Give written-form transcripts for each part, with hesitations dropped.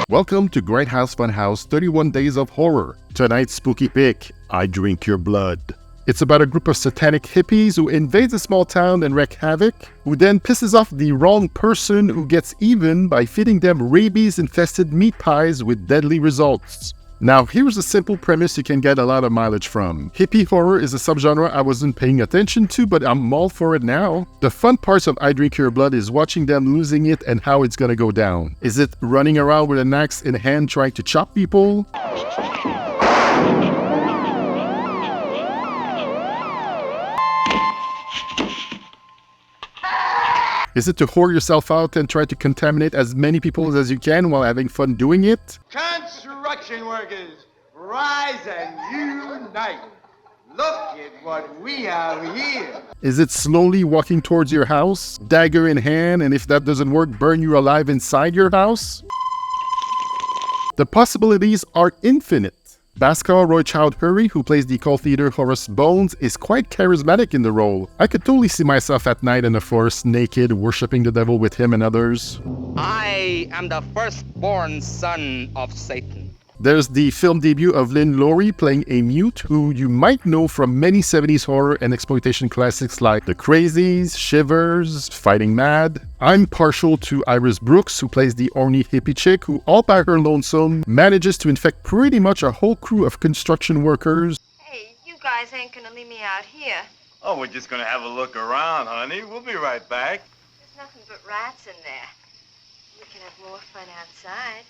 Welcome to Grindhouse Funhouse 31 Days of Horror. Tonight's spooky pick, I Drink Your Blood. It's about a group of satanic hippies who invades a small town and wreak havoc, who then pisses off the wrong person who gets even by feeding them rabies-infested meat pies with deadly results. Now, here's a simple premise you can get a lot of mileage from. Hippie horror is a subgenre I wasn't paying attention to, but I'm all for it now. The fun parts of I Drink Your Blood is watching them losing it and how it's gonna go down. Is it running around with an axe in hand trying to chop people? Is it to whore yourself out and try to contaminate as many people as you can while having fun doing it? Construction workers, rise and unite. Look at what we have here. Is it slowly walking towards your house, dagger in hand, and if that doesn't work, burn you alive inside your house? The possibilities are infinite. Bhaskar Chowdhury, who plays the cult leader Horace Bones, is quite charismatic in the role. I could totally see myself at night in the forest, naked, worshipping the devil with him and others. I am the firstborn son of Satan. There's the film debut of Lynn Lowry playing a mute who you might know from many 70s horror and exploitation classics like The Crazies, Shivers, Fighting Mad. I'm partial to Iris Brooks, who plays the orny hippie chick who all by her lonesome manages to infect pretty much a whole crew of construction workers. Hey, you guys ain't gonna leave me out here. Oh, we're just gonna have a look around, honey. We'll be right back. There's nothing but rats in there. We can have more fun outside.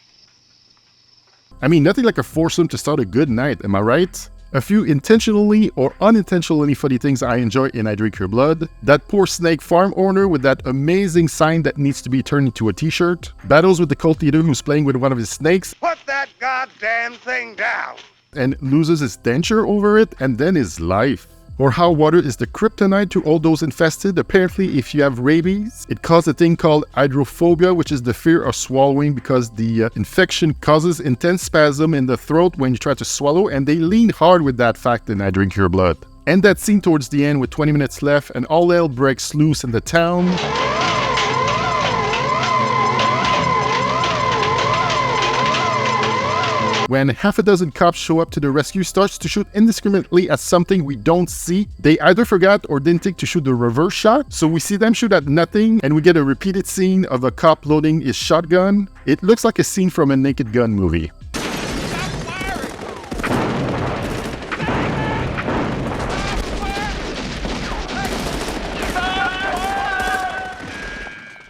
I mean, nothing like a foursome to start a good night, am I right? A few intentionally or unintentionally funny things I enjoy in I Drink Your Blood. That poor snake farm owner with that amazing sign that needs to be turned into a t-shirt. Battles with the cult leader who's playing with one of his snakes. Put that goddamn thing down. And loses his denture over it, and then his life. Or how water is the kryptonite to all those infested. Apparently, if you have rabies, it causes a thing called hydrophobia, which is the fear of swallowing because the infection causes intense spasm in the throat when you try to swallow, and they lean hard with that fact in I Drink Your Blood. And that scene towards the end with 20 minutes left and all hell breaks loose in the town. When half a dozen cops show up to the rescue, starts to shoot indiscriminately at something we don't see. They either forgot or didn't think to shoot the reverse shot, so we see them shoot at nothing and we get a repeated scene of a cop loading his shotgun. It looks like a scene from a Naked Gun movie.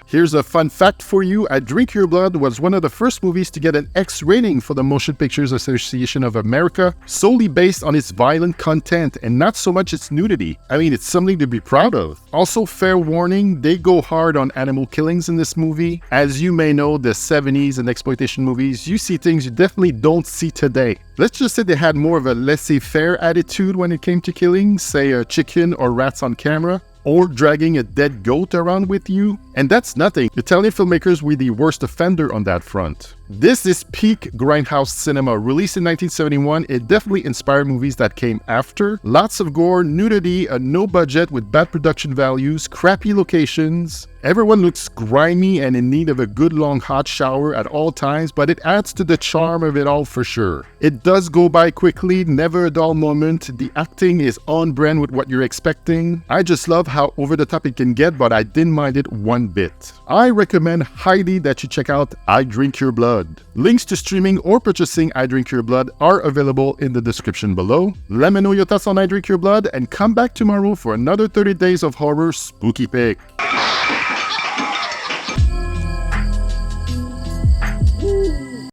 Here's a fun fact for you. I Drink Your Blood was one of the first movies to get an X rating for the Motion Pictures Association of America, solely based on its violent content and not so much its nudity. I mean, it's something to be proud of. Also, fair warning, they go hard on animal killings in this movie. As you may know, the 70s and exploitation movies, you see things you definitely don't see today. Let's just say they had more of a laissez-faire attitude when it came to killing, say a chicken or rats on camera, or dragging a dead goat around with you. And that's nothing. Italian filmmakers were the worst offender on that front. This is peak Grindhouse cinema. Released in 1971, it definitely inspired movies that came after. Lots of gore, nudity, a no budget with bad production values, crappy locations. Everyone looks grimy and in need of a good long hot shower at all times, but it adds to the charm of it all for sure. It does go by quickly, never a dull moment. The acting is on brand with what you're expecting. I just love how over the top it can get, but I didn't mind it one bit. I recommend highly that you check out I Drink Your Blood. Links to streaming or purchasing I Drink Your Blood are available in the description below. Let me know your thoughts on I Drink Your Blood and come back tomorrow for another 30 Days of Horror spooky pick.